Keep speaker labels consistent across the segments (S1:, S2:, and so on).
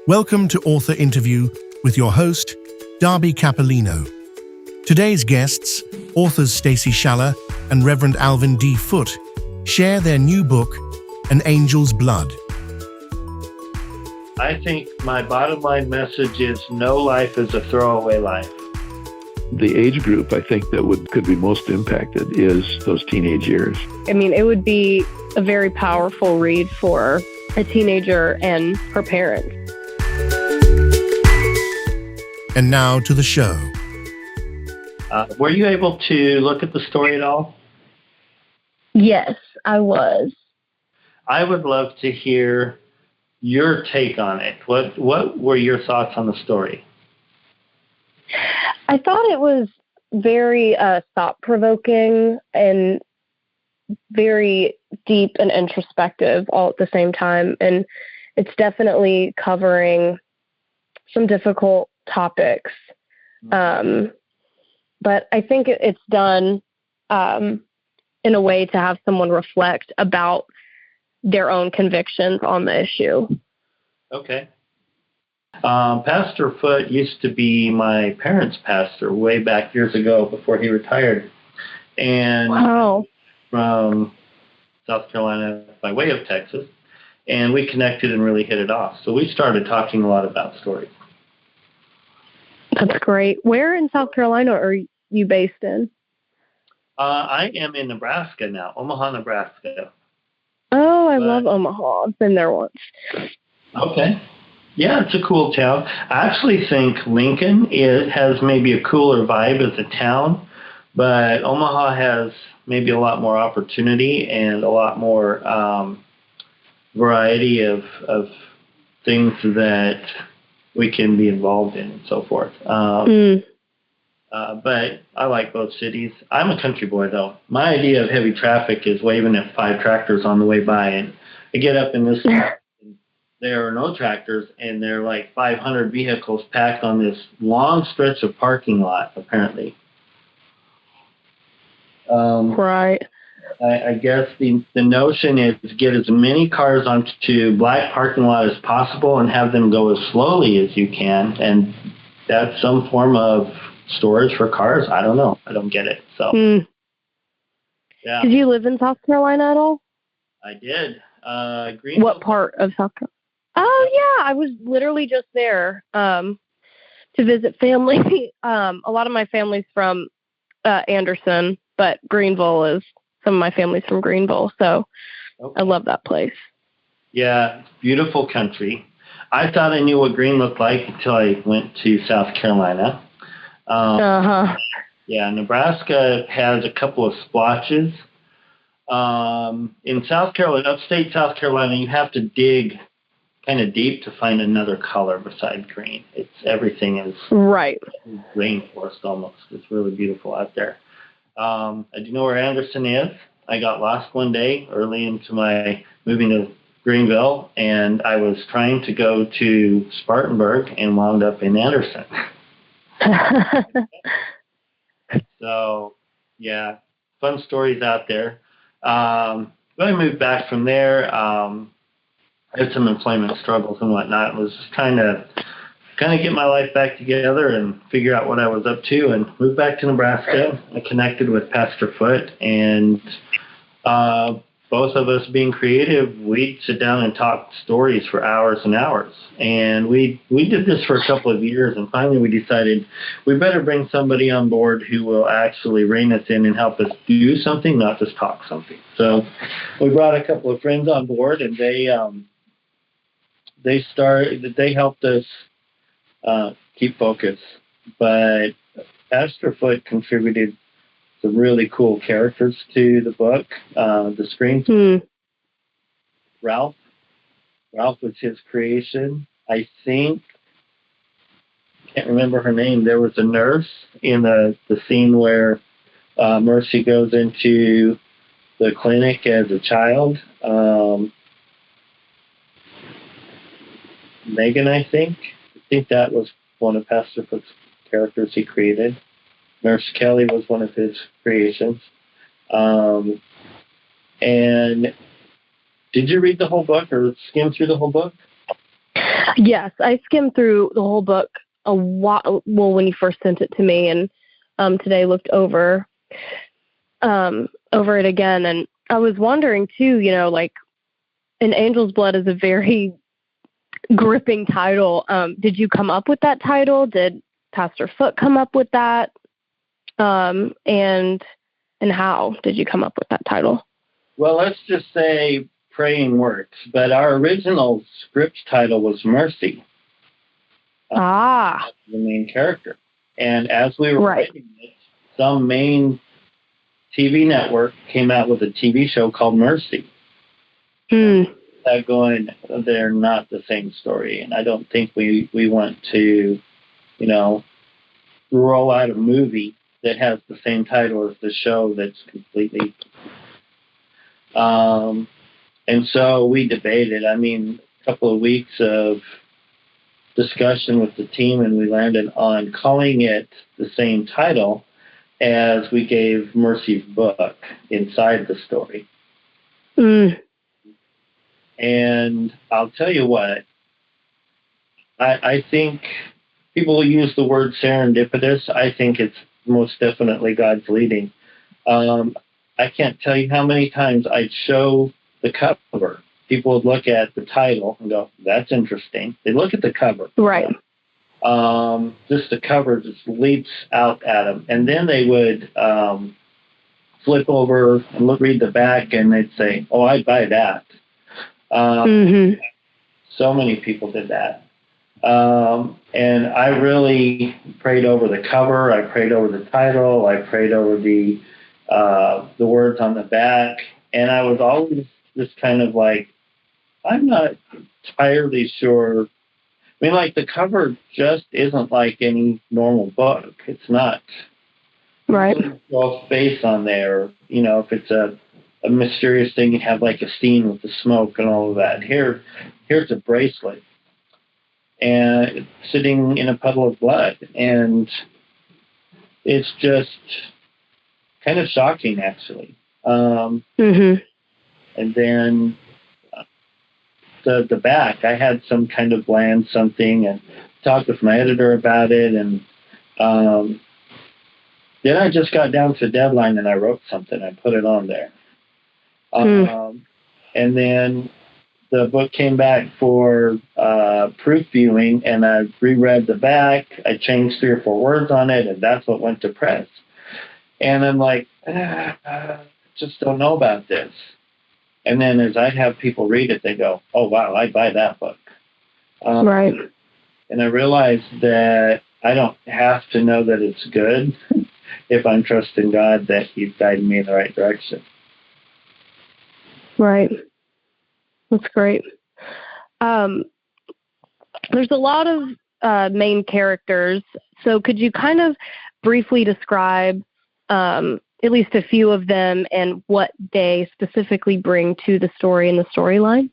S1: Welcome to Author Interview with your host, Darby Cappillino. Today's guests, authors Stacey Schaller and Reverend Alvin D, share their new book, An Angel's Blood.
S2: I think my bottom line message is no life is a throwaway life.
S3: The age group I think that could be most impacted is those teenage years.
S4: I mean, it would be a very powerful read for a teenager and her parents.
S1: And now to the show.
S2: Were you able to look at the story at all?
S4: Yes, I was.
S2: I would love to hear your take on it. What were your thoughts on the story?
S4: I thought it was very thought-provoking and very deep and introspective all at the same time. And it's definitely covering some difficult topics. But I think it's done in a way to have someone reflect about their own convictions on the issue.
S2: Okay. Pastor Foote used to be my parents' pastor way back years ago before he retired. And
S4: wow.
S2: From South Carolina by way of Texas. And we connected and really hit it off. So we started talking a lot about stories.
S4: That's great. Where in South Carolina are you based in?
S2: I am in Nebraska now, Omaha, Nebraska.
S4: Oh, I love Omaha. I've been there once.
S2: Okay. Yeah, it's a cool town. I actually think Lincoln has maybe a cooler vibe as a town, but Omaha has maybe a lot more opportunity and a lot more variety of things that we can be involved in and so forth. But I like both cities. I'm a country boy, though. My idea of heavy traffic is waving at 5 tractors on the way by, and I get up in this and there are no tractors, and there are like 500 vehicles packed on this long stretch of parking lot, apparently.
S4: Right.
S2: I guess the notion is to get as many cars onto black parking lot as possible and have them go as slowly as you can, and that's some form of storage for cars. I don't know. I don't get it. So, yeah.
S4: Did you live in South Carolina at all?
S2: I did. Greenville.
S4: What part of South Carolina? Oh, yeah. I was literally just there to visit family. A lot of my family's from Anderson, but Greenville is some of my family's from Greenville. So okay. I love that place.
S2: Yeah, beautiful country. I thought I knew what green looked like until I went to South Carolina. Yeah, Nebraska has a couple of splotches. In South Carolina, upstate South Carolina, you have to dig kind of deep to find another color beside green. Everything is
S4: right.
S2: Rainforest almost. It's really beautiful out there. I do know where Anderson is. I got lost one day early into my moving to Greenville, and I was trying to go to Spartanburg and wound up in Anderson. So, yeah, fun stories out there. When I moved back from there, I had some employment struggles and whatnot. I was just trying to kind of get my life back together and figure out what I was up to, and moved back to Nebraska. I connected with Pastor Foote, and both of us being creative, we'd sit down and talk stories for hours and hours. And we did this for a couple of years, and finally we decided we better bring somebody on board who will actually rein us in and help us do something, not just talk something. So we brought a couple of friends on board, and they helped us keep focus. But Pastor Foote contributed some really cool characters to the book. The screen. Ralph was his creation. I can't remember her name. There was a nurse in the scene where Mercy goes into the clinic as a child. Megan, I think that was one of Pastor Foote's characters he created. Nurse Kelly was one of his creations. And did you read the whole book or skim through the whole book?
S4: Yes, I skimmed through the whole book a while, well, when you first sent it to me, and today looked over it again, and I was wondering too, like, An Angel's Blood is a very gripping title. Did you come up with that title? Did Pastor Foote come up with that? And how did you come up with that title?
S2: Well, let's just say Praying Works, but our original script title was Mercy. That's the main character. And as we were writing it, some main TV network came out with a TV show called Mercy. That going, they're not the same story. And I don't think we want to, roll out a movie that has the same title as the show that's completely. And so we debated. I mean, a couple of weeks of discussion with the team, and we landed on calling it the same title as we gave Mercy's book inside the story. And I'll tell you what, I think people use the word serendipitous. I think it's most definitely God's leading. I can't tell you how many times I'd show the cover. People would look at the title and go, that's interesting. They look at the cover.
S4: Right.
S2: Just the cover just leaps out at them. And then they would flip over and read the back, and they'd say, oh, I'd buy that. So many people did that. And I really prayed over the cover. I prayed over the title. I prayed over the words on the back. And I was always just kind of like, I'm not entirely sure. I mean, like, the cover just isn't like any normal book. It's not.
S4: Right.
S2: Well, face on there. If it's a mysterious thing, you have like a scene with the smoke and all of that. Here's a bracelet, and it's sitting in a puddle of blood, and it's just kind of shocking, actually. And then the back, I had some kind of land something, and talked with my editor about it, and then I just got down to the deadline and I wrote something. I put it on there. And then the book came back for proof viewing, and I reread the back. I changed 3 or 4 words on it, and that's what went to press. And I'm like, just don't know about this. And then as I have people read it, they go, oh, wow, I'd buy that book.
S4: Right.
S2: And I realized that I don't have to know that it's good if I'm trusting God that He's guiding me in the right direction.
S4: Right. That's great. There's a lot of main characters. So could you kind of briefly describe at least a few of them and what they specifically bring to the story and the storyline?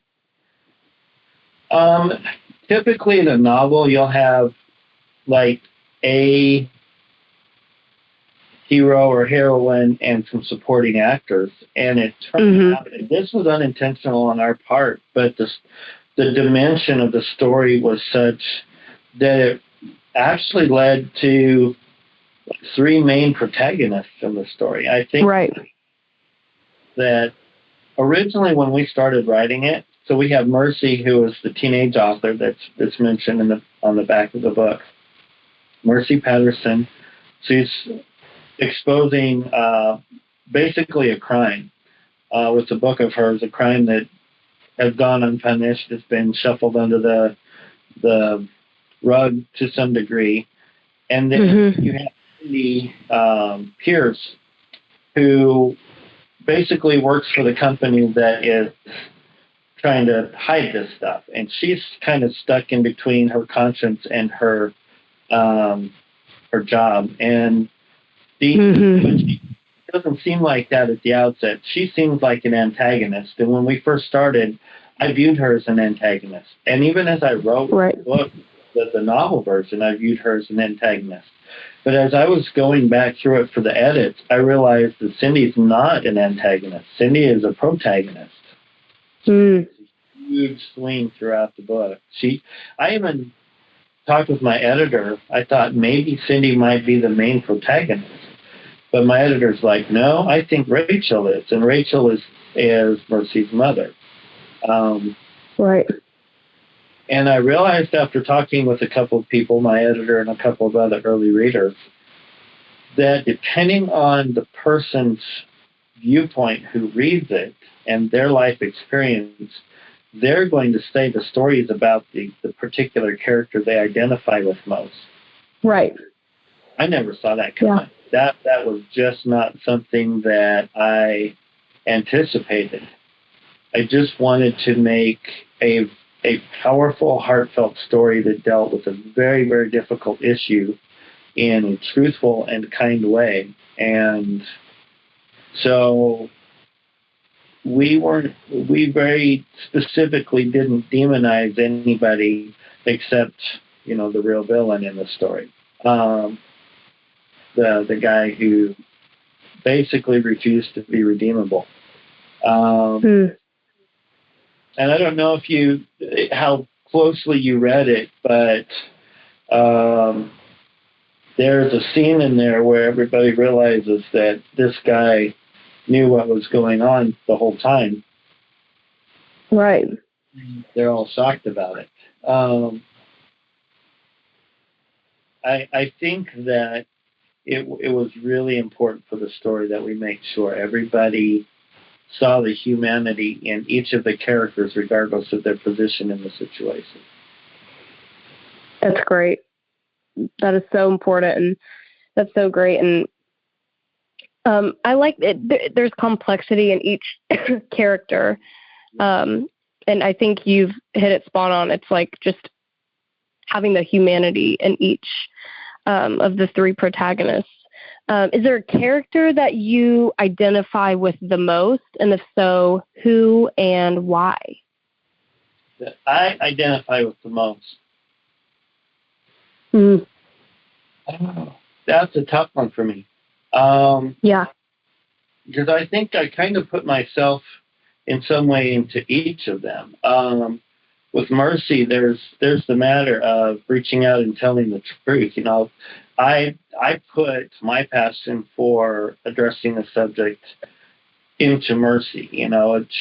S2: Typically in a novel, you'll have like a hero or heroine and some supporting actors. And it turned out, this was unintentional on our part, but the dimension of the story was such that it actually led to 3 main protagonists in the story. I think that originally when we started writing it, so we have Mercy, who is the teenage author that's mentioned on the back of the book. Mercy Patterson. She's exposing basically a crime with a book of hers, a crime that has gone unpunished. It's been shuffled under the rug to some degree. And then you have the Pierce, who basically works for the company that is trying to hide this stuff. And she's kind of stuck in between her conscience and her job. And it doesn't seem like that at the outset. She seems like an antagonist. And when we first started, I viewed her as an antagonist. And even as I wrote the book, the novel version, I viewed her as an antagonist. But as I was going back through it for the edits, I realized that Cindy's not an antagonist. Cindy is a protagonist. huge swing throughout the book. I even talked with my editor. I thought maybe Cindy might be the main protagonist, but my editor's like, no, I think Rachel is, and Rachel is Mercy's mother.
S4: Right.
S2: And I realized after talking with a couple of people, my editor and a couple of other early readers, that depending on the person's viewpoint who reads it and their life experience, they're going to say the story is about the particular character they identify with most.
S4: Right.
S2: I never saw that coming. Yeah. That was just not something that I anticipated. I just wanted to make a powerful, heartfelt story that dealt with a very, very difficult issue in a truthful and kind way. And so we very specifically didn't demonize anybody except, the real villain in the story. The guy who basically refused to be redeemable. And I don't know how closely you read it, but there's a scene in there where everybody realizes that this guy knew what was going on the whole time.
S4: Right.
S2: They're all shocked about it. I think that it was really important for the story that we make sure everybody saw the humanity in each of the characters, regardless of their position in the situation.
S4: That's great. That is so important, and that's so great. And I like it. There's complexity in each character, and I think you've hit it spot on. It's like just having the humanity in each of the three protagonists. Is there a character that you identify with the most? And if so, who and why?
S2: That I identify with the most. Oh, that's a tough one for me.
S4: Yeah.
S2: Because I think I kind of put myself in some way into each of them. With Mercy, there's the matter of reaching out and telling the truth. I put my passion for addressing the subject into Mercy.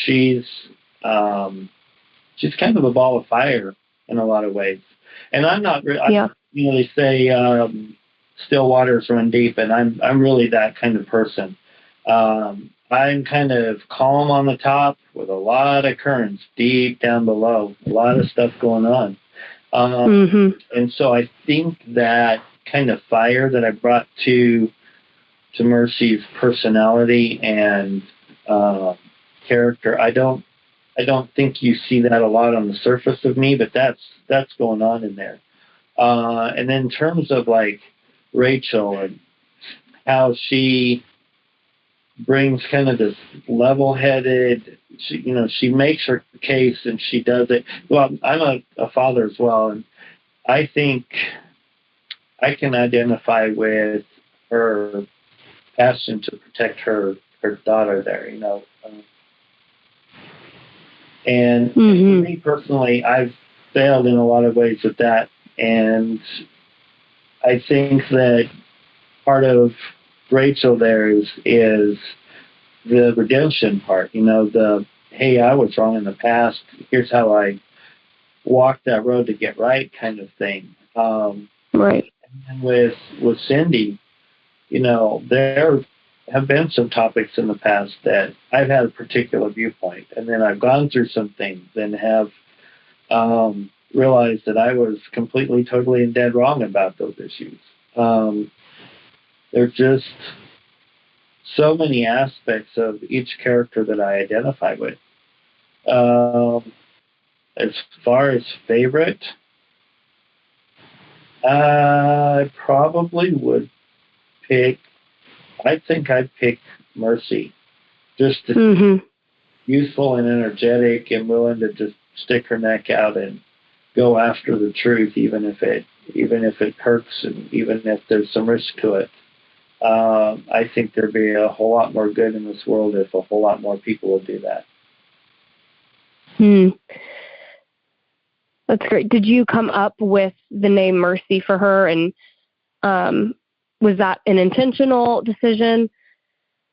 S2: She's kind of a ball of fire in a lot of ways, and I'm not. They say still waters run deep, and I'm really that kind of person. I'm kind of calm on the top with a lot of currents deep down below, a lot of stuff going on. And so I think that kind of fire that I brought to Mercy's personality and character, I don't think you see that a lot on the surface of me, but that's going on in there. And then in terms of like Rachel and how she brings kind of this level-headed, she makes her case and she does it. Well, I'm a father as well, and I think I can identify with her passion to protect her daughter there, And for me personally, I've failed in a lot of ways with that, and I think that part of Rachel there is the redemption part, the, hey, I was wrong in the past, here's how I walked that road to get right kind of thing.
S4: Right.
S2: And with Cindy, there have been some topics in the past that I've had a particular viewpoint, and then I've gone through some things and have realized that I was completely, totally, and dead wrong about those issues. There's just so many aspects of each character that I identify with. As far as favorite, I probably would I think I'd pick Mercy. Just youthful and energetic and willing to just stick her neck out and go after the truth, even if it hurts and even if there's some risk to it. I think there'd be a whole lot more good in this world if a whole lot more people would do that.
S4: That's great. Did you come up with the name Mercy for her, and was that an intentional decision?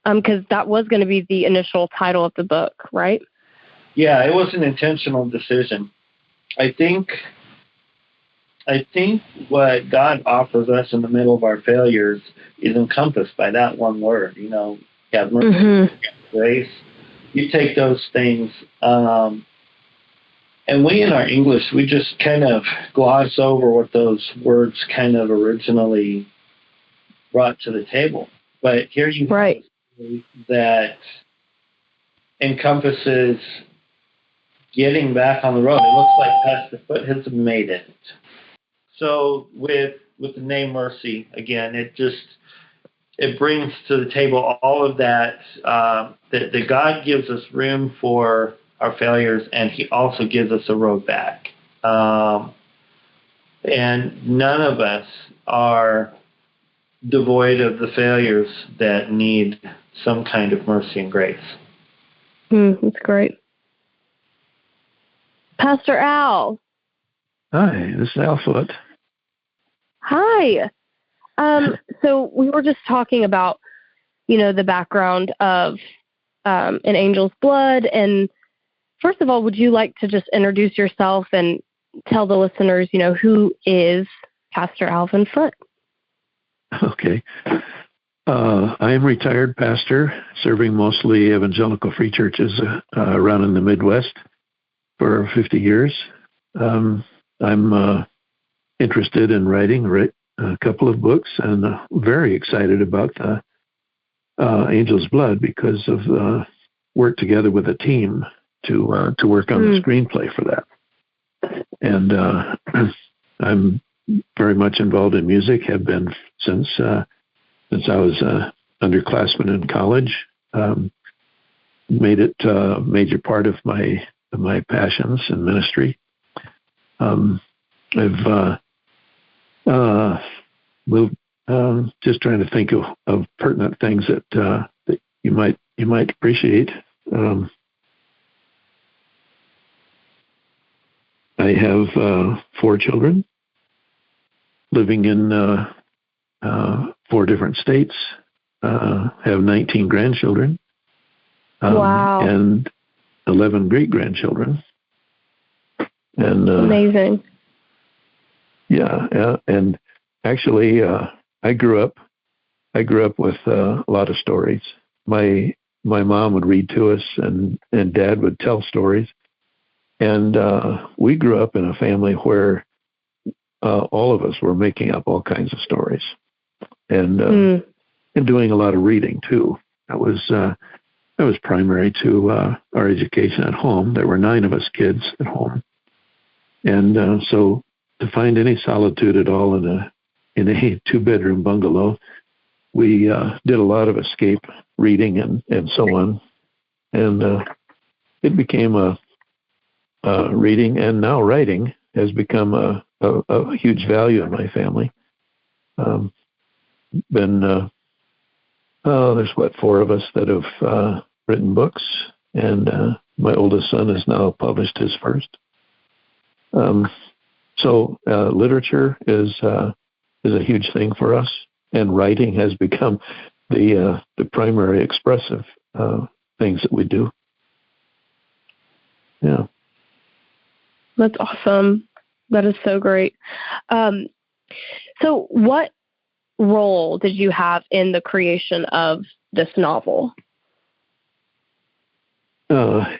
S4: Because that was going to be the initial title of the book, right?
S2: Yeah, it was an intentional decision. I think what God offers us in the middle of our failures is encompassed by that one word. You know, have mercy, grace. You take those things, and we in our English, we just kind of gloss over what those words kind of originally brought to the table. But here you have that encompasses getting back on the road. It looks like Pastor Foot has made it. So with the name Mercy, again, it brings to the table all of that, that God gives us room for our failures, and he also gives us a road back. And none of us are devoid of the failures that need some kind of mercy and grace.
S4: That's great. Pastor Al.
S3: Hi, this is Al Foot.
S4: Hi. So we were just talking about, the background of An Angel's Blood. And first of all, would you like to just introduce yourself and tell the listeners, who is Pastor Alvin Foot?
S3: Okay. I am retired pastor, serving mostly evangelical free churches around in the Midwest for 50 years. I'm interested in writing a couple of books, and very excited about the Angel's Blood because of work together with a team to work on the screenplay for that. And I'm very much involved in music, have been since I was underclassman in college. Made it a major part of my passions and ministry. I've moved, just trying to think of pertinent things that you might appreciate. I have 4 children living in 4 different states. Have 19 grandchildren.
S4: Wow.
S3: And 11 great-grandchildren. And
S4: amazing.
S3: Yeah, and actually, I grew up with a lot of stories. My mom would read to us, and Dad would tell stories, and we grew up in a family where all of us were making up all kinds of stories, and doing a lot of reading too. That was primary to our education at home. There were 9 of us kids at home, and so to find any solitude at all in a 2-bedroom bungalow, we did a lot of escape reading and so on, and it became a reading, and now writing has become a huge value in my family. There's 4 of us that have written books, and my oldest son has now published his first. So literature is a huge thing for us, and writing has become the primary expressive things that we do. Yeah,
S4: that's awesome. That is so great. So, what role did you have in the creation of this novel?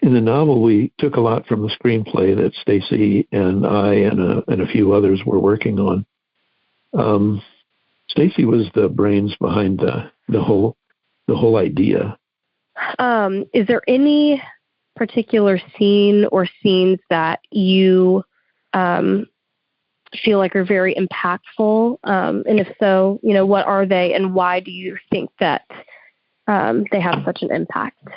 S3: In the novel, we took a lot from the screenplay that Stacey and I and a few others were working on. Stacey was the brains behind the whole idea.
S4: Is there any particular scene or scenes that you feel like are very impactful? And if so, what are they, and why do you think that they have such an impact?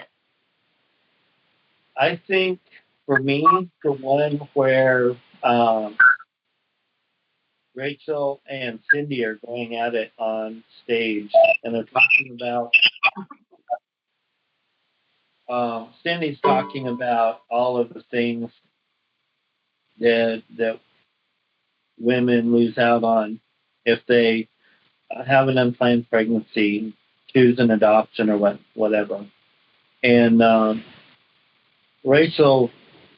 S2: I think for me, the one where Rachel and Cindy are going at it on stage, and they're talking about Cindy's talking about all of the things that women lose out on if they have an unplanned pregnancy, choose an adoption or whatever. And Rachel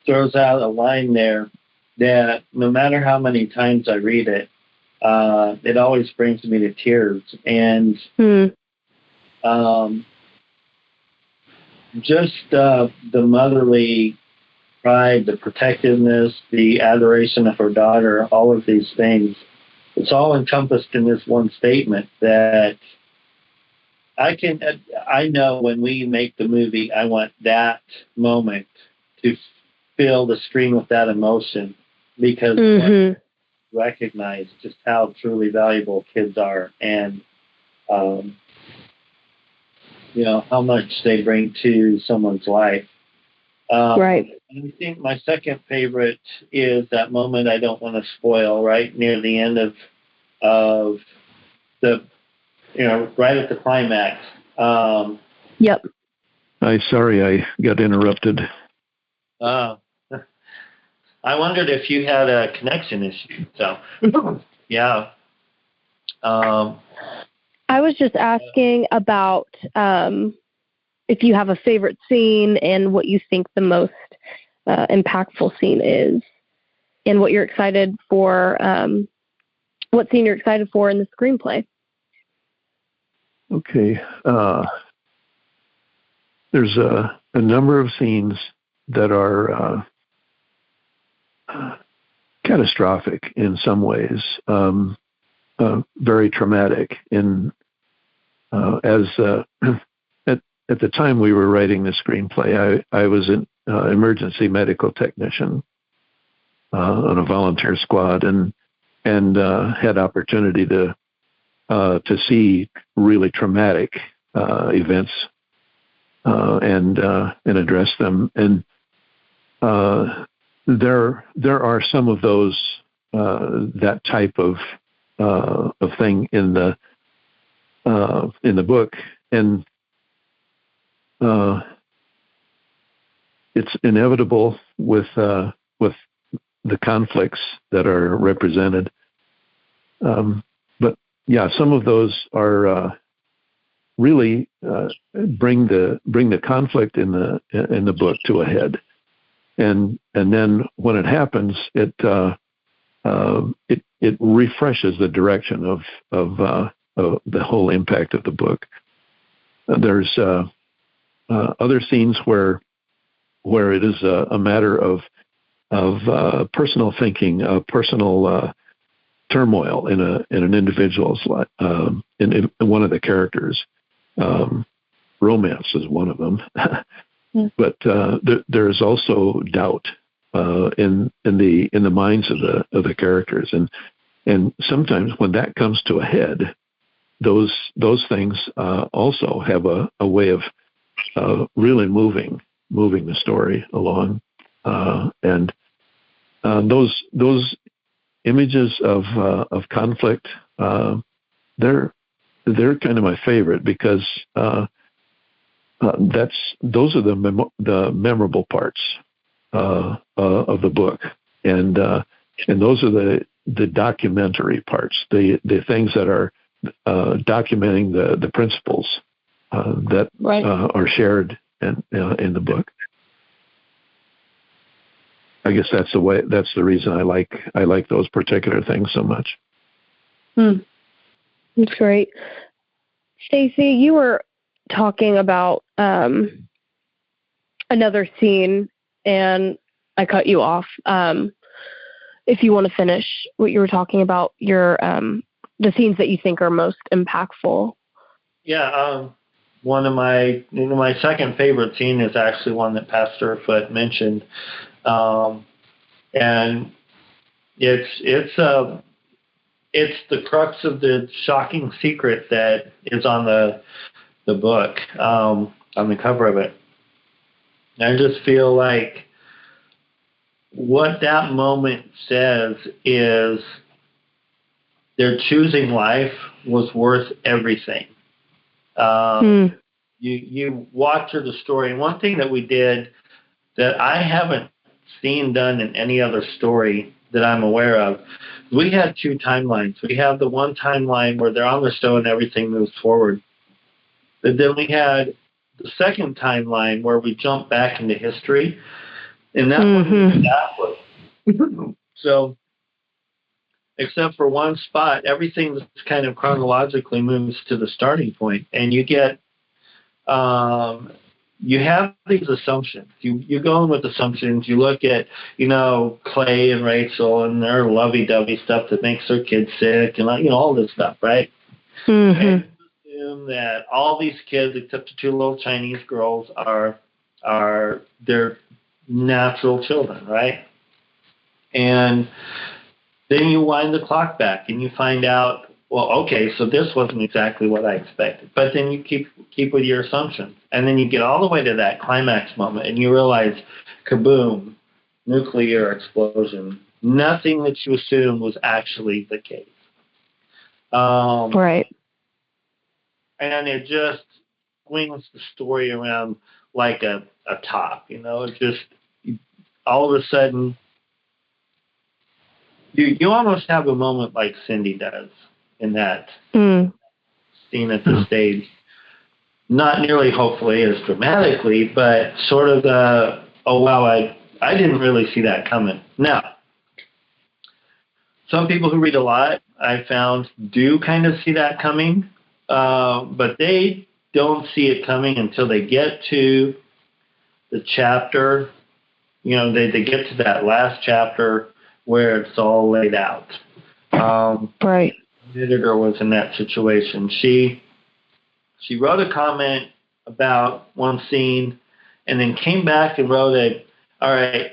S2: throws out a line there that no matter how many times I read it, it always brings me to tears. And just the motherly pride, the protectiveness, the adoration of her daughter, all of these things, it's all encompassed in this one statement that I know when we make the movie, I want that moment to fill the screen with that emotion because I recognize just how truly valuable kids are and, how much they bring to someone's life.
S4: Right.
S2: And I think my second favorite is that moment I don't want to spoil, right near the end of the, right at the climax.
S4: Yep.
S3: Sorry I got interrupted.
S2: I wondered if you had a connection issue. So, yeah.
S4: I was just asking about if you have a favorite scene and what you think the most impactful scene is, and what you're excited for, what scene you're excited for in the screenplay.
S3: Okay. There's a number of scenes that are catastrophic in some ways, very traumatic. At the time we were writing the screenplay, I was an emergency medical technician on a volunteer squad, and had opportunity to see really traumatic events and address them. And there are some of those that type of thing in the book, and it's inevitable with the conflicts that are represented. But yeah, some of those are really bring the conflict in the book to a head, and then when it happens, it refreshes the direction of the whole impact of the book. There's other scenes where it is a matter of personal thinking, personal turmoil in an individual's life, in one of the characters. Romance is one of them, but there's also doubt in the minds of the characters, and sometimes when that comes to a head, those things also have a way of really moving the story along, and those images of conflict, they're kind of my favorite because those are the memorable parts of the book, and those are the documentary parts, the things that are documenting the principles that are shared in the book. I guess that's the reason I like those particular things so much.
S4: That's great. Stacey, you were talking about another scene, and I cut you off. If you want to finish what you were talking about, your the scenes that you think are most impactful.
S2: Yeah, one of my second favorite scene is actually one that Pastor Foote mentioned, and it's the crux of the shocking secret that is on the book, on the cover of it. I just feel like what that moment says is their choosing life was worth everything. You walk through the story, and one thing that we did that I haven't seen done in any other story that I'm aware of. We had two timelines. We have the one timeline where they're on the show and everything moves forward. But then we had the second timeline where we jump back into history, and that one backwards. So, except for one spot, everything that's kind of chronologically moves to the starting point, and you get you have these assumptions. You go in with assumptions. You look at, Clay and Rachel and their lovey-dovey stuff that makes their kids sick and, all this stuff, right? And you assume that all these kids, except the two little Chinese girls, are their natural children, right? And then you wind the clock back and you find out, well, okay, so this wasn't exactly what I expected. But then you keep with your assumptions. And then you get all the way to that climax moment and you realize, kaboom, nuclear explosion. Nothing that you assumed was actually the case.
S4: Right.
S2: And it just swings the story around like a top, It just, all of a sudden, you almost have a moment like Cindy does in that scene at the stage. Not nearly, hopefully, as dramatically, but sort of the, oh, wow, I didn't really see that coming. Now, some people who read a lot, I found, do kind of see that coming, but they don't see it coming until they get to the chapter, they get to that last chapter where it's all laid out.
S4: Right.
S2: The editor was in that situation. She wrote a comment about one scene and then came back and wrote all right,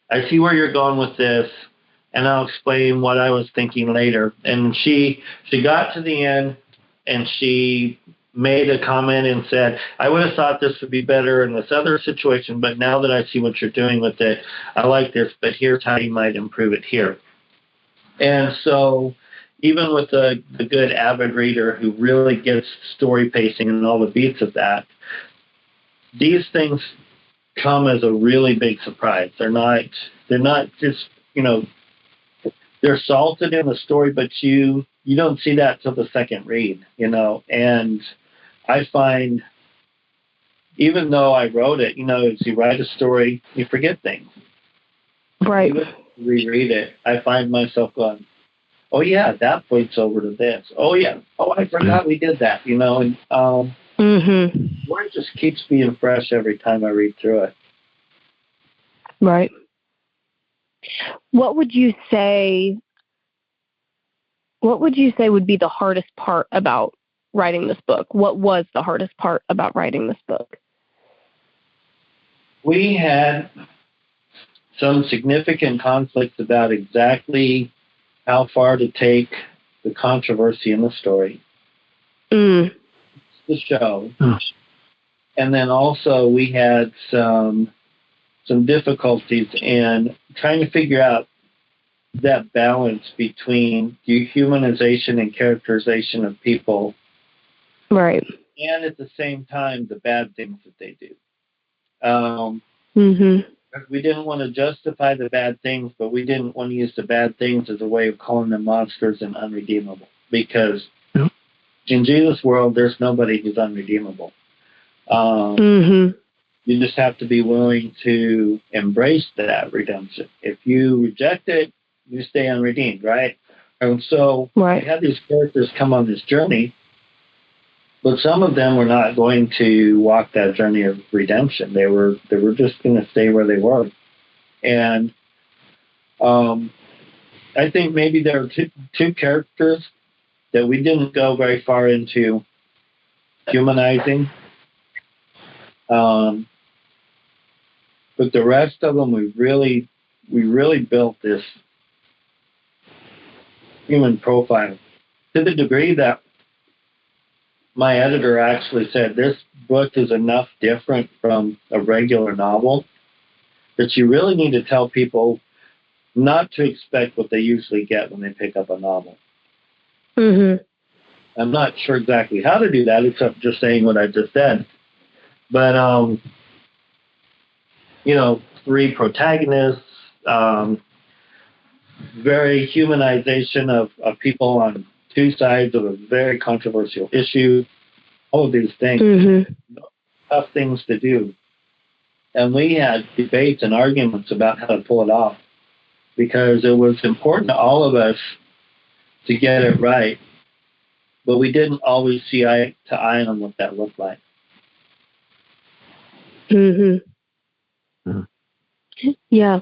S2: I see where you're going with this, and I'll explain what I was thinking later. And she got to the end and she made a comment and said, I would have thought this would be better in this other situation, but now that I see what you're doing with it, I like this, but here's how you might improve it here. And so even with the good avid reader who really gets story pacing and all the beats of that, these things come as a really big surprise. They're not just, they're salted in the story, but you don't see that till the second read, and I find, even though I wrote it, as you write a story, you forget things.
S4: Right.
S2: Even if you reread it, I find myself going, oh yeah, that points over to this. Oh yeah. Oh, I forgot we did that, and it just keeps being fresh every time I read through it.
S4: Right. What would you say would be the hardest part about writing this book? What was the hardest part about writing this book?
S2: We had some significant conflicts about exactly how far to take the controversy in the story, the show, and then also we had some difficulties in trying to figure out that balance between dehumanization and characterization of people,
S4: right,
S2: and at the same time the bad things that they do. We didn't want to justify the bad things, but we didn't want to use the bad things as a way of calling them monsters and unredeemable. Because in Jesus' world, there's nobody who's unredeemable. You just have to be willing to embrace that redemption. If you reject it, you stay unredeemed, right? And so we had these characters come on this journey, but some of them were not going to walk that journey of redemption. They were just going to stay where they were. And I think maybe there were two characters that we didn't go very far into humanizing. But the rest of them, we really built this human profile to the degree that my editor actually said this book is enough different from a regular novel that you really need to tell people not to expect what they usually get when they pick up a novel. I'm not sure exactly how to do that except just saying what I just said. But, 3 protagonists, Very humanization of people on two sides of a very controversial issue. All of these things, tough things to do. And we had debates and arguments about how to pull it off because it was important to all of us to get it right, but we didn't always see eye to eye on what that looked like.
S4: Yeah,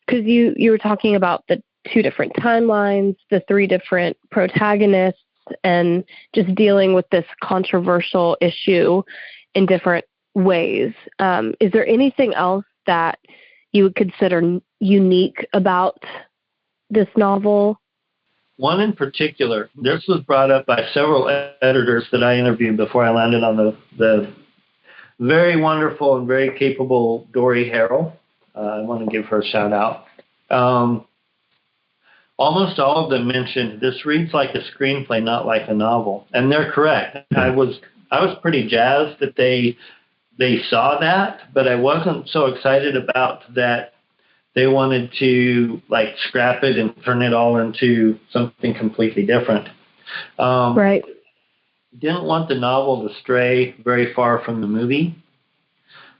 S4: because you were talking about the two different timelines, the three different protagonists, and just dealing with this controversial issue in different ways. Is there anything else that you would consider unique about this novel?
S2: One in particular, this was brought up by several editors that I interviewed before I landed on the very wonderful and very capable Dory Harrell. I want to give her a shout out. Almost all of them mentioned this reads like a screenplay, not like a novel, and they're correct. I was pretty jazzed that they saw that, but I wasn't so excited about that they wanted to like scrap it and turn it all into something completely different.
S4: Right.
S2: Didn't want the novel to stray very far from the movie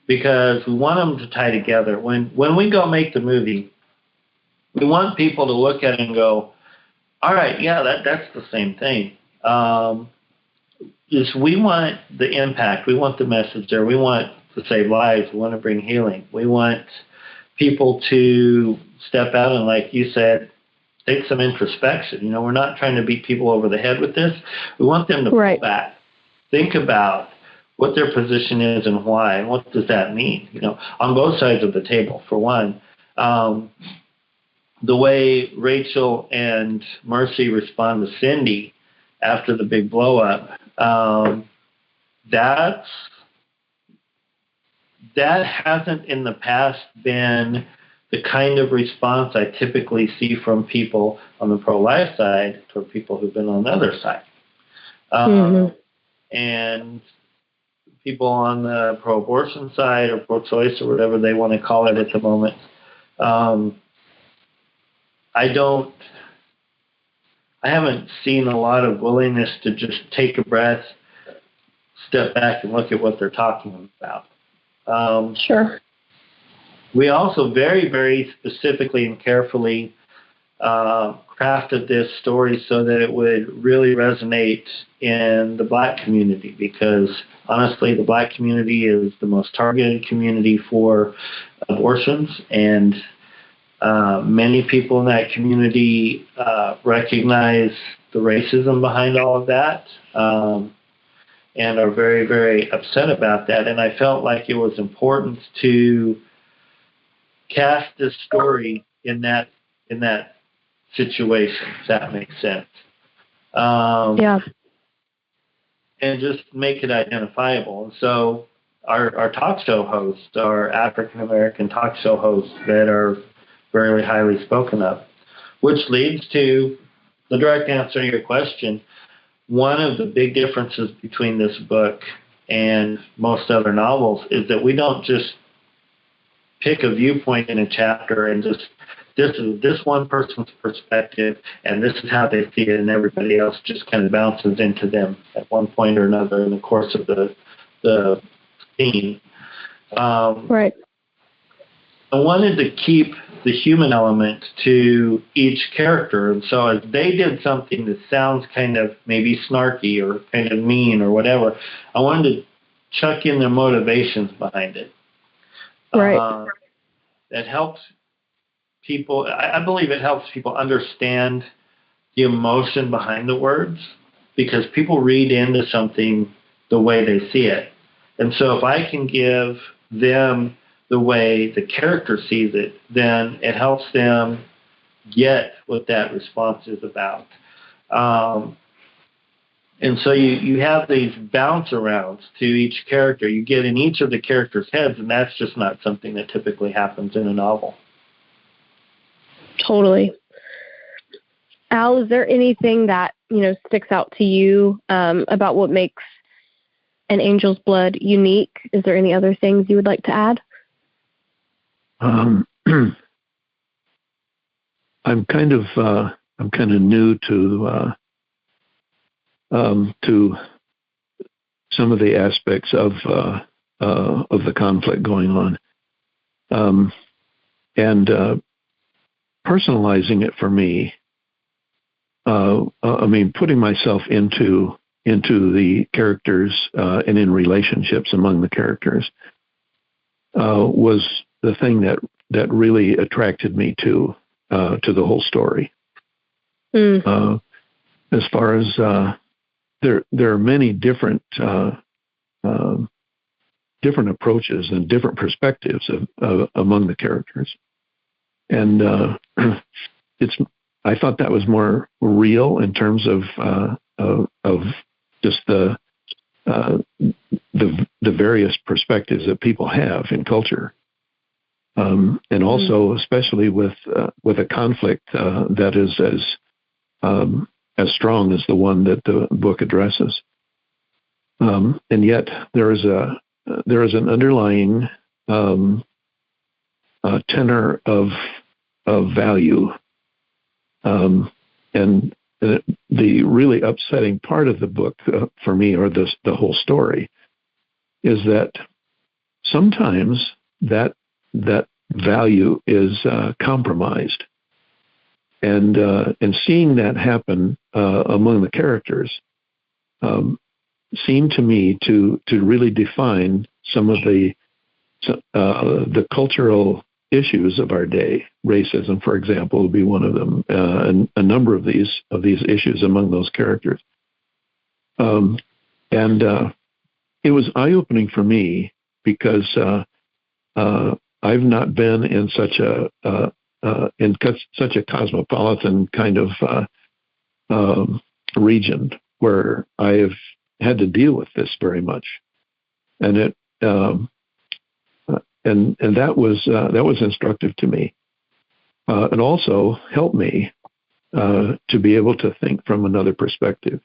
S2: because we want them to tie together. When we go make the movie, we want people to look at it and go, all right, yeah, that's the same thing. Is we want the impact. We want the message there. We want to save lives. We want to bring healing. We want people to step out and, like you said, take some introspection. We're not trying to beat people over the head with this. We want them to pull back, think about what their position is and why, and what does that mean, on both sides of the table. For one, the way Rachel and Mercy respond to Cindy after the big blow up, that hasn't in the past been the kind of response I typically see from people on the pro-life side toward people who've been on the other side. And people on the pro-abortion side or pro-choice or whatever they want to call it at the moment. I haven't seen a lot of willingness to just take a breath, step back, and look at what they're talking about.
S4: Sure.
S2: We also very, very specifically and carefully crafted this story so that it would really resonate in the Black community because, honestly, the Black community is the most targeted community for abortions, and many people in that community recognize the racism behind all of that and are very, very upset about that. And I felt like it was important to cast this story in that situation, if that makes sense.
S4: Yeah.
S2: And just make it identifiable. And so our talk show hosts are African-American talk show hosts that are very highly spoken of, which leads to the direct answer to your question. One of the big differences between this book and most other novels is that we don't just pick a viewpoint in a chapter and just this is this one person's perspective and this is how they see it, and everybody else just kind of bounces into them at one point or another in the course of the scene.
S4: Right.
S2: I wanted to keep the human element to each character, and so if they did something that sounds kind of maybe snarky or kind of mean or whatever, I wanted to chuck in their motivations behind it.
S4: Right.
S2: That helps people. I believe it helps people understand the emotion behind the words because people read into something the way they see it. And so if I can give them the way the character sees it, then it helps them get what that response is about. And so you have these bounce arounds to each character. You get in each of the characters' heads, and that's just not something that typically happens in a novel.
S4: Totally. Al, is there anything that, sticks out to you about what makes An Angel's Blood unique? Is there any other things you would like to add?
S3: I'm kind of new to some of the aspects of the conflict going on, and personalizing it for me. I mean, putting myself into the characters and in relationships among the characters was the thing that really attracted me to the whole story. As far as there are many different approaches and different perspectives among the characters, and I thought that was more real in terms of just the various perspectives that people have in culture, and also especially with a conflict that is as strong as the one that the book addresses, and yet there is an underlying tenor of value. And the really upsetting part of the book for me, or the whole story, is that sometimes that value is compromised, and seeing that happen among the characters seemed to me to really define some of the cultural issues of our day. Racism, for example, would be one of them, and a number of these issues among those characters. And it was eye-opening for me because I've not been in such a cosmopolitan kind of region where I have had to deal with this very much, and it. And that was instructive to me, and also helped me to be able to think from another perspective,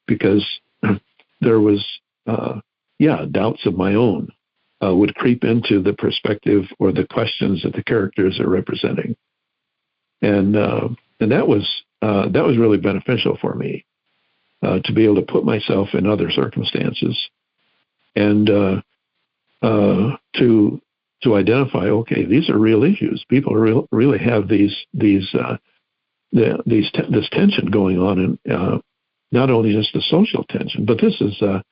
S3: because there was doubts of my own would creep into the perspective or the questions that the characters are representing, and that was really beneficial for me to be able to put myself in other circumstances and to identify, okay, these are real issues. People really have this tension going on, and not only just the social tension, but this is a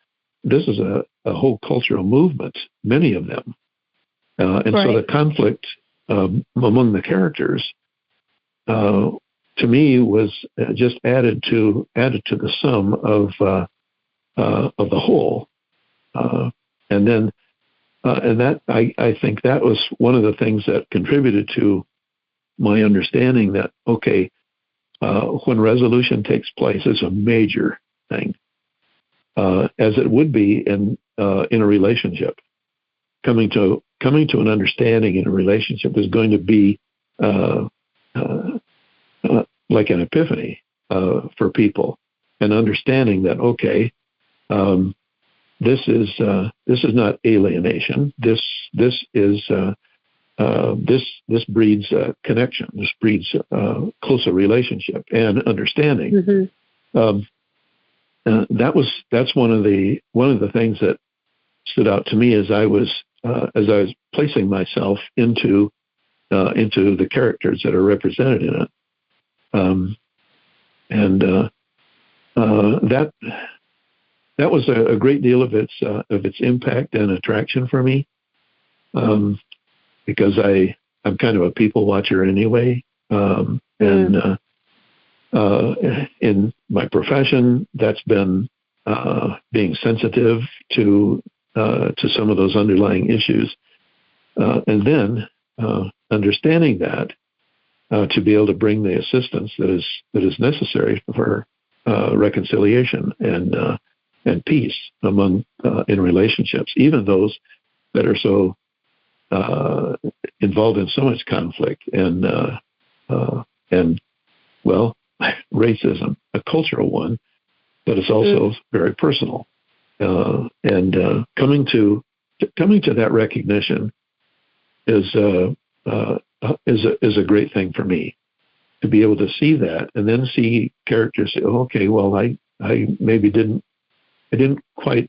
S3: whole cultural movement. Many of them, and right. So the conflict among the characters, to me, was just added to the sum of the whole, and then. And that I think that was one of the things that contributed to my understanding that, okay, when resolution takes place, it's a major thing, as it would be in a relationship. Coming to an understanding in a relationship is going to be like an epiphany for people, and understanding that, okay. This is not alienation. This breeds connection. This breeds closer relationship and understanding. That's one of the things that stood out to me as I was placing myself into the characters that are represented in it, that was a great deal of its impact and attraction for me, because I'm kind of a people watcher anyway, and in my profession, that's been being sensitive to some of those underlying issues, and then understanding that to be able to bring the assistance that is necessary for reconciliation and peace among in relationships, even those that are so involved in so much conflict and racism, a cultural one, but it's also very personal. And coming to that recognition is is a great thing for me, to be able to see that and then see characters say, oh, okay, well, I maybe couldn't quite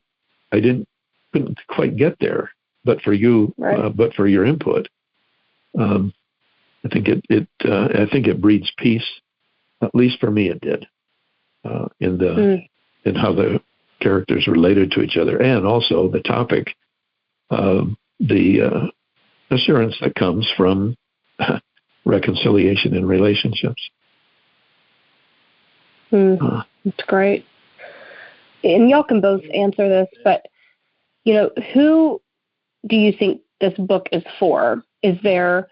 S3: get there, but for you,
S4: Right.
S3: but for your input. I think it breeds peace. At least for me, it did. In how the characters related to each other, and also the topic, the assurance that comes from reconciliation in relationships.
S4: That's great. And y'all can both answer this, but who do you think this book is for? Is there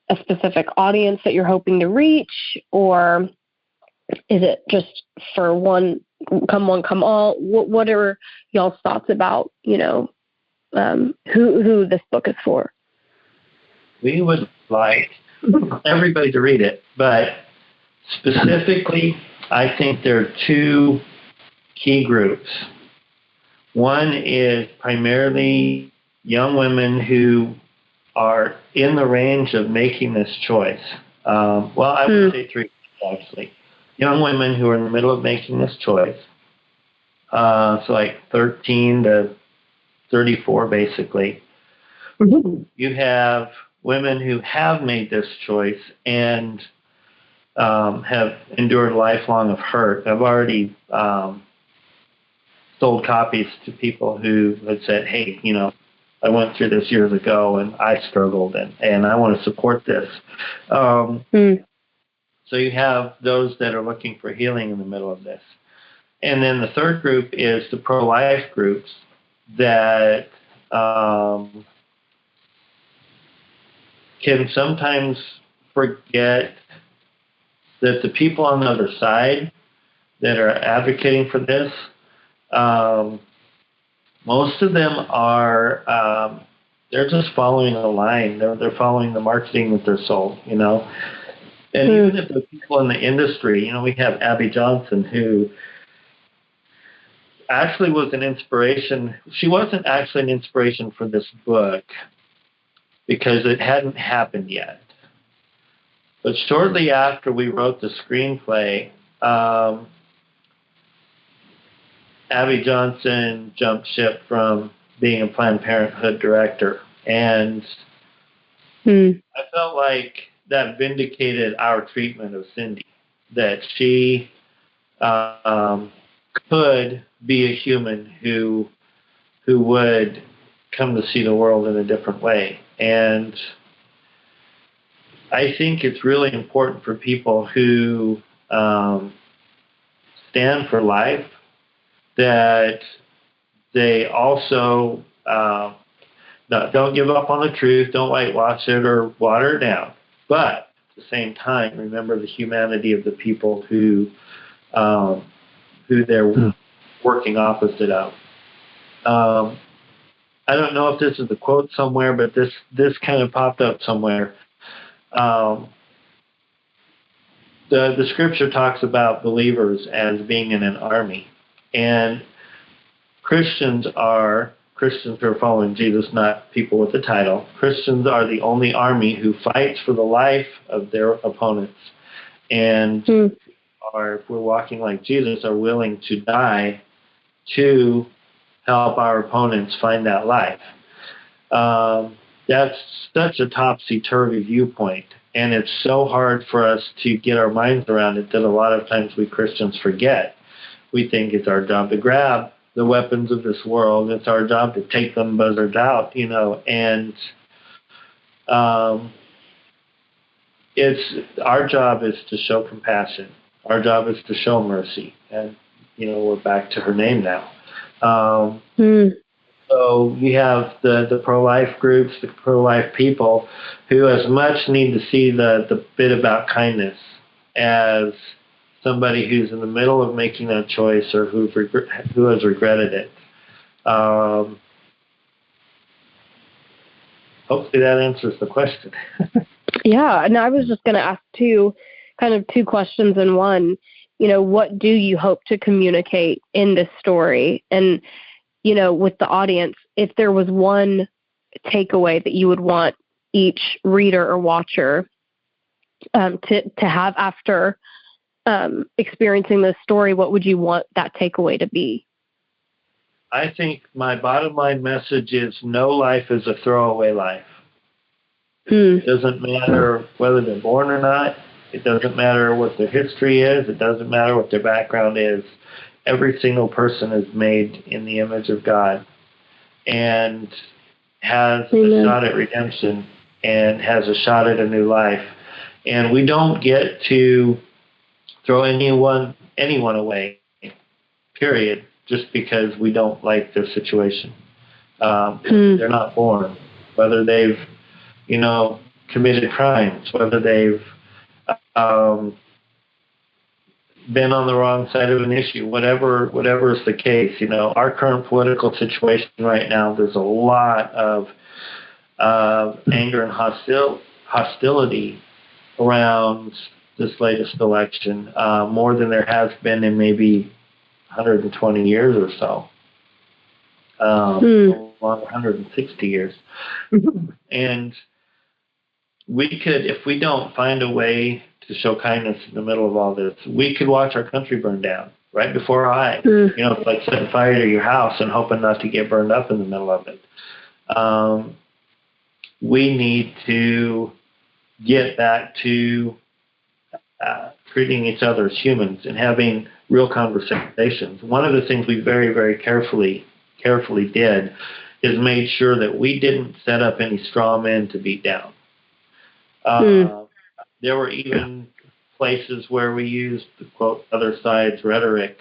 S4: a specific audience that you're hoping to reach, or is it just for one, come all? What are y'all's thoughts about, who this book is for?
S2: We would like everybody to read it, but specifically, I think there are two key groups. One is primarily young women who are in the range of making this choice. I would say three, actually. Young women who are in the middle of making this choice. So like 13 to 34, basically. You have women who have made this choice and have endured a lifelong of hurt. I've already sold copies to people who had said, hey, I went through this years ago and I struggled and I want to support this. So you have those that are looking for healing in the middle of this. And then the third group is the pro-life groups that can sometimes forget that the people on the other side that are advocating for this, most of them are, they're just following a line. They're following the marketing that they're sold, And even if the people in the industry, we have Abby Johnson, who actually was an inspiration. She wasn't actually an inspiration for this book because it hadn't happened yet. But shortly after we wrote the screenplay, Abby Johnson jumped ship from being a Planned Parenthood director. And I felt like that vindicated our treatment of Cindy, that she could be a human who would come to see the world in a different way. And I think it's really important for people who stand for life that they also don't give up on the truth, don't whitewash it or water it down. But at the same time, remember the humanity of the people who they're working opposite of. I don't know if this is a quote somewhere, but this kind of popped up somewhere. The scripture talks about believers as being in an army, and Christians who are following Jesus, not people with a title. Christians are the only army who fights for the life of their opponents, and if we're walking like Jesus, are willing to die to help our opponents find that life. That's such a topsy-turvy viewpoint, and it's so hard for us to get our minds around it that a lot of times we Christians forget. We think it's our job to grab the weapons of this world. It's our job to take them buzzards out, and our job is to show compassion. Our job is to show mercy, and we're back to her name now. So you have the pro-life groups, the pro-life people, who as much need to see the bit about kindness as somebody who's in the middle of making that choice or who has regretted it. Hopefully that answers the question.
S4: Yeah, and I was just going to ask two questions in one. What do you hope to communicate in this story? And, with the audience, if there was one takeaway that you would want, each reader or watcher to have after experiencing this story? What would you want that takeaway to be?
S2: I think my bottom line message is no life is a throwaway life. It doesn't matter whether they're born or not. It doesn't matter what their history is. It doesn't matter what their background is. Every single person is made in the image of God and has a shot at redemption and has a shot at a new life. And we don't get to throw anyone away, period, just because we don't like their situation. They're not born. Whether they've, committed crimes, whether they've been on the wrong side of an issue, whatever is the case. Our current political situation right now, there's a lot of anger and hostility around this latest election, more than there has been in maybe 120 years or so, along 160 years. And we could, if we don't find a way to show kindness in the middle of all this, we could watch our country burn down right before our eyes. It's like setting fire to your house and hoping not to get burned up in the middle of it. We need to get back to treating each other as humans and having real conversations. One of the things we very, very carefully did is made sure that we didn't set up any straw men to beat down. There were even places where we used the quote other side's rhetoric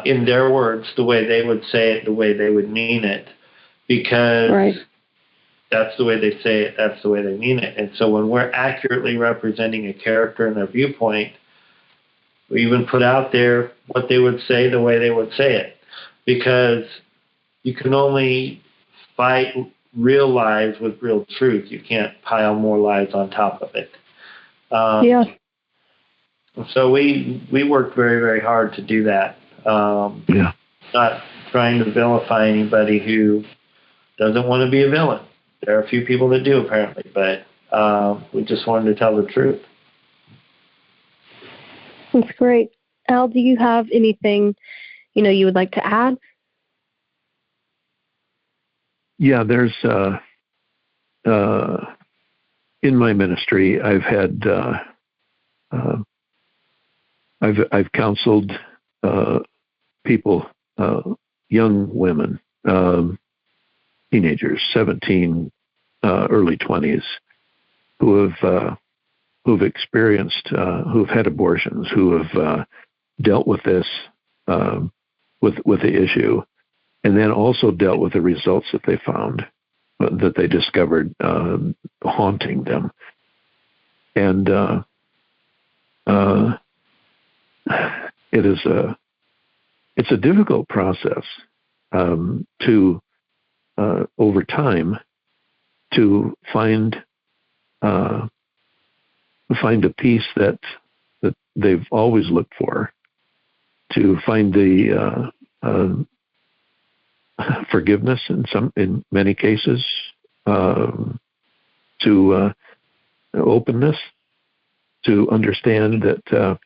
S2: in their words, the way they would say it, the way they would mean it, because that's the way they say it, that's the way they mean it. And so when we're accurately representing a character and their viewpoint, we even put out there what they would say the way they would say it, because you can only fight real lies with real truth. You can't pile more lies on top of it. So we worked very, very hard to do that. Not trying to vilify anybody who doesn't want to be a villain. There are a few people that do, apparently, but we just wanted to tell the truth.
S4: That's great. Al, do you have anything, you would like to add?
S3: Yeah, there's in my ministry, I've had I've counseled people, young women, teenagers, 17, early 20s, who've experienced, who've had abortions, who have dealt with this, with the issue, and then also dealt with the results that they found, that they discovered haunting them. And it's a difficult process to over time to find a peace that they've always looked for, to find the forgiveness in many cases, to openness, to understand that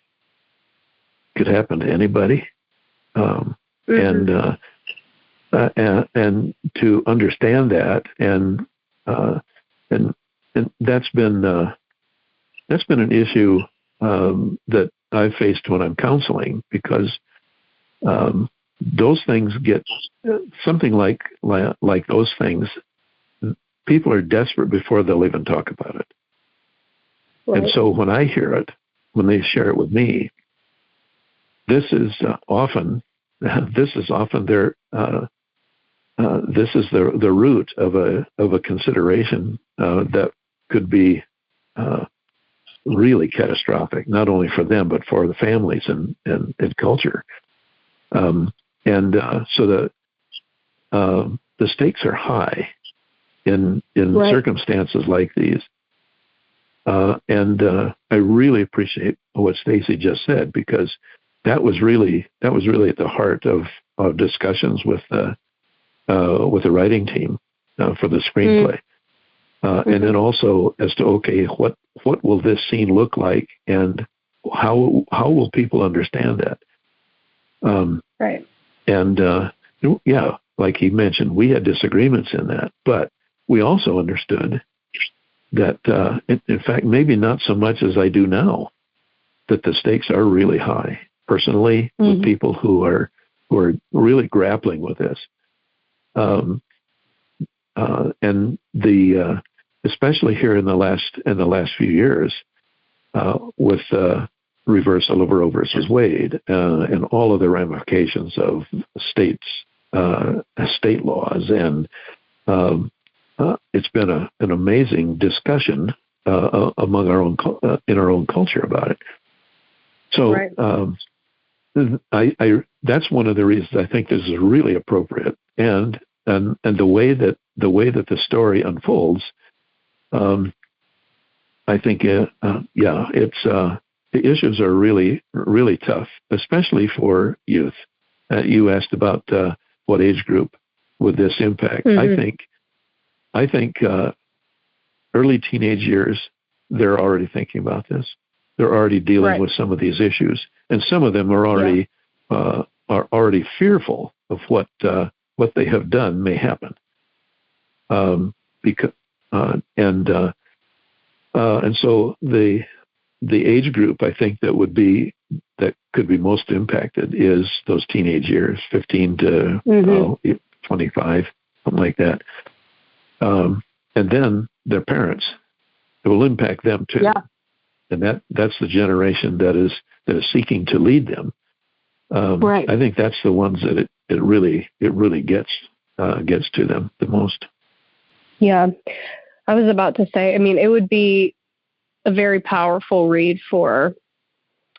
S3: could happen to anybody, and to understand that, and that's been an issue that I've faced when I'm counseling, because those things get something like those things. People are desperate before they'll even talk about it. Right. And so when I hear it, when they share it with me, this is often their this is the root of a consideration that could be really catastrophic, not only for them but for the families and culture. So the stakes are high in right. circumstances like these. I really appreciate what Stacey just said, because that was really at the heart of discussions with the writing team for the screenplay. And then also as to, okay, what will this scene look like, and how will people understand that?
S4: Right.
S3: And yeah, like he mentioned, we had disagreements in that, but we also understood that, in fact, maybe not so much as I do now, that the stakes are really high. Personally, with people who are really grappling with this, and the especially here in the last few years, with reversal of Roe versus Wade, and all of the ramifications of state laws, and it's been an amazing discussion among our own in our own culture about it. So
S4: right.
S3: That's one of the reasons I think this is really appropriate, and the way that the story unfolds, I think it's the issues are really, really tough, especially for youth. You asked about what age group would this impact. I think early teenage years, they're already thinking about this. They're already dealing with some of these issues, and some of them are already fearful of what they have done may happen. Because and so the age group I think that could be most impacted is those teenage years, 15 to 25, something like that. And then their parents, it will impact them too.
S4: Yeah.
S3: And that's the generation that is seeking to lead them.
S4: Right.
S3: I think that's the ones that it really gets to them the most.
S4: Yeah. I was about to say, I mean, it would be a very powerful read for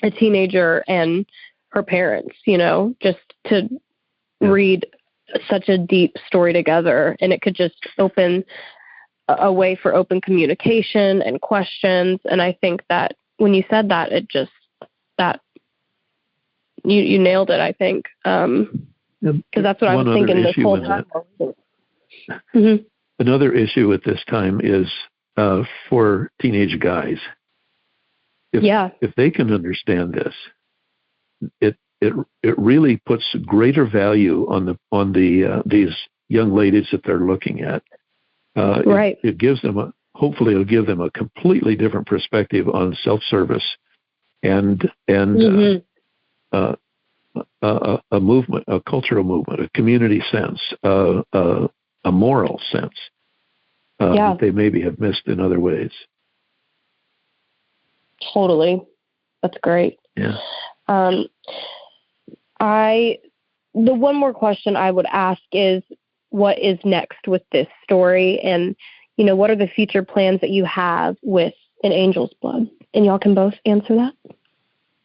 S4: a teenager and her parents, just to read such a deep story together, and it could just open a way for open communication and questions. And I think that when you said that, you nailed it, I think. Because that's what I was thinking this whole time.
S3: Another issue at this time is for teenage guys. If they can understand this, it really puts greater value on these young ladies that they're looking at. It gives them hopefully it'll give them a completely different perspective on self-service and a movement, a cultural movement, a community sense, a moral sense that they maybe have missed in other ways.
S4: Totally. That's great.
S3: Yeah.
S4: The one more question I would ask is, what is next with this story? And, what are the future plans that you have with An Angel's Blood? And y'all can both answer that.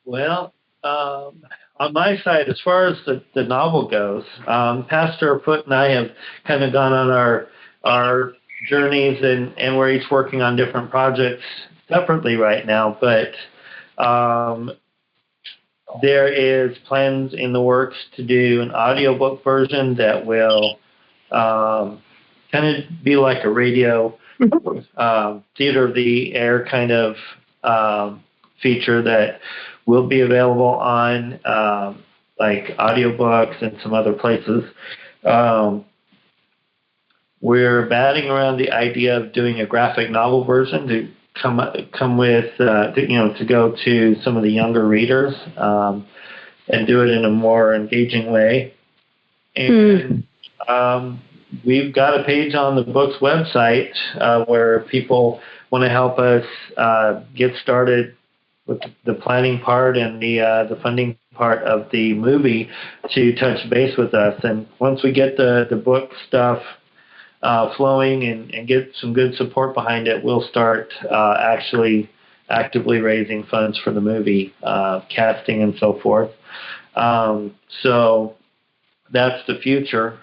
S2: Well, on my side, as far as the novel goes, Pastor Foote and I have kind of gone on our journeys, and we're each working on different projects separately right now. But there is plans in the works to do an audiobook version that will kind of be like a radio theater of the air kind of feature that will be available on like audiobooks and some other places. We're batting around the idea of doing a graphic novel version to come with to go to some of the younger readers and do it in a more engaging way. And we've got a page on the book's website where people want to help us get started with the planning part and the funding part of the movie to touch base with us. And once we get the book stuff flowing and get some good support behind it, we'll start actually actively raising funds for the movie, casting and so forth. So that's the future.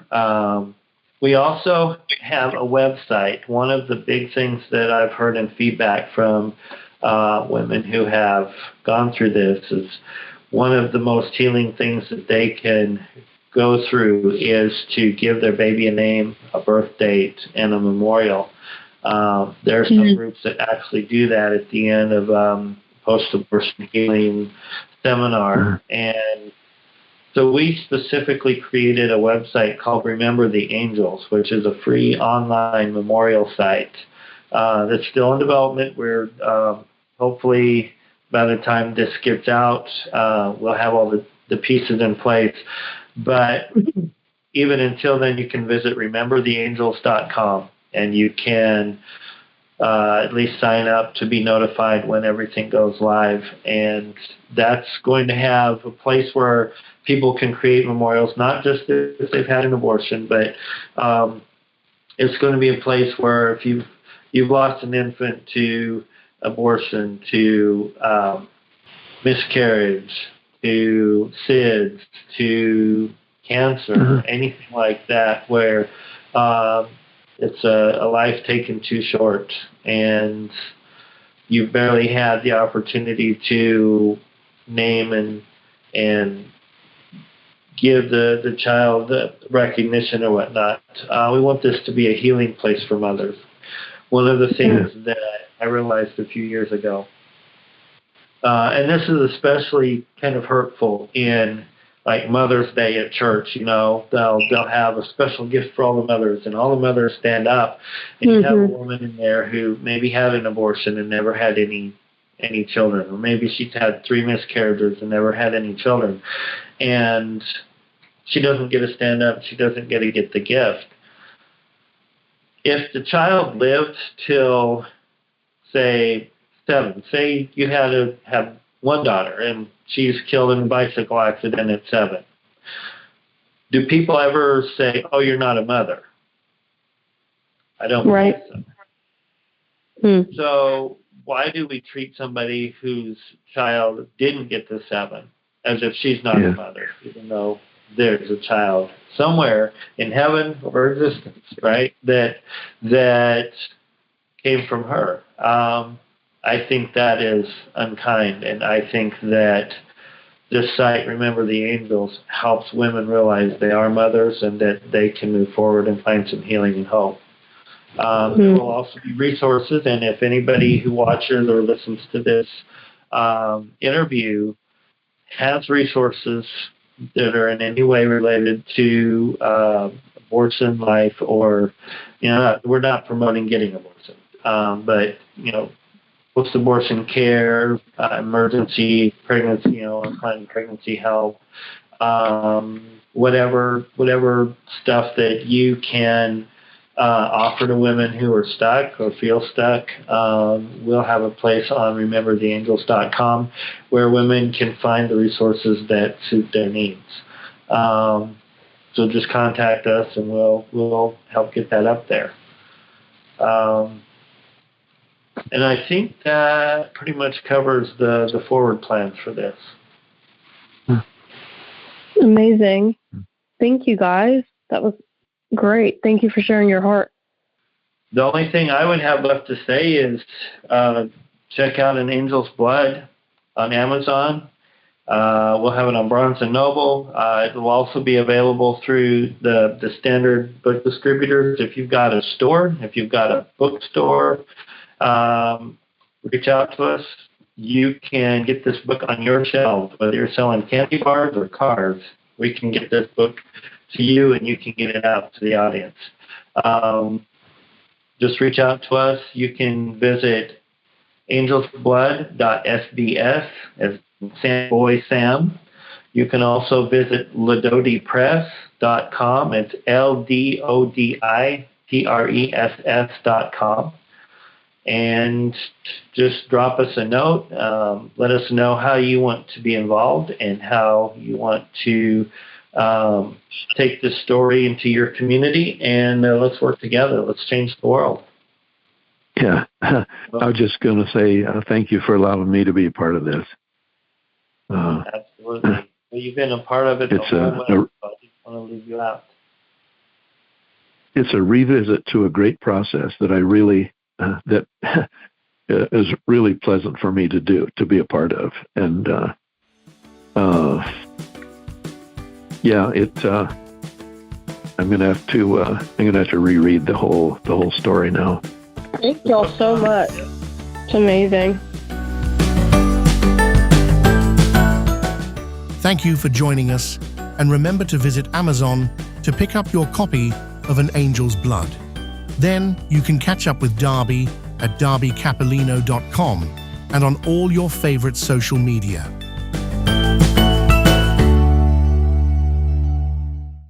S2: We also have a website. One of the big things that I've heard in feedback from women who have gone through this is one of the most healing things that they can go through is to give their baby a name, a birth date, and a memorial. There are some groups that actually do that at the end of post-abortion healing seminar. And so we specifically created a website called Remember the Angels, which is a free online memorial site that's still in development. We're hopefully, by the time this gets out, we'll have all the pieces in place. But even until then, you can visit remembertheangels.com, and you can at least sign up to be notified when everything goes live. And that's going to have a place where people can create memorials, not just if they've had an abortion, but it's going to be a place where if you've lost an infant to abortion, to miscarriage, to SIDS, to cancer, anything like that, where it's a life taken too short, and you barely had the opportunity to name and give the child the recognition or whatnot. We want this to be a healing place for mothers. One of the things that I realized a few years ago, and this is especially kind of hurtful in like Mother's Day at church, they'll have a special gift for all the mothers, and all the mothers stand up, and you have a woman in there who maybe had an abortion and never had any children, or maybe she's had 3 miscarriages and never had any children, and she doesn't get to stand up, she doesn't get to get the gift. If the child lived till, say, 7, say you had to have one daughter and she's killed in a bicycle accident at 7, do people ever say, "Oh, you're not a mother"? I don't think so. So why do we treat somebody whose child didn't get to 7 as if she's not a mother, even though there's a child somewhere in heaven or existence, right, that came from her? I think that is unkind, and I think that this site, Remember the Angels, helps women realize they are mothers and that they can move forward and find some healing and hope. There will also be resources, and if anybody who watches or listens to this interview has resources that are in any way related to abortion, life, or, we're not promoting getting abortion, but, post-abortion care, emergency pregnancy, unplanned pregnancy help, whatever stuff that you can offer to women who are stuck or feel stuck. We'll have a place on remembertheangels.com where women can find the resources that suit their needs. So just contact us and we'll help get that up there. And I think that pretty much covers the forward plans for this.
S4: Amazing. Thank you, guys. That was great. Thank you for sharing your heart.
S2: The only thing I would have left to say is check out An Angel's Blood on Amazon. We'll have it on Barnes & Noble. It will also be available through the standard book distributors. If you've got a store, if you've got a bookstore, reach out to us. You can get this book on your shelves, whether you're selling candy bars or cars. We can get this book to you, and you can get it out to the audience. Just reach out to us. You can visit angelsblood.sbs as Boy Sam. You can also visit ladodipress.com. It's LDODIPRESS.com. And just drop us a note. Let us know how you want to be involved and how you want to take this story into your community, and let's work together. Let's change the world.
S3: Yeah. I was just going to say thank you for allowing me to be a part of this.
S2: Absolutely. Well, you've been a part of it the whole way, so I just want to leave you out.
S3: It's a revisit to a great process that I really that is really pleasant for me to do, to be a part of. And I'm gonna have to reread the whole story now.
S4: Thank y'all so much. It's amazing.
S1: Thank you for joining us, and remember to visit Amazon to pick up your copy of An Angel's Blood. Then you can catch up with Darby at darbycappillino.com and on all your favorite social media.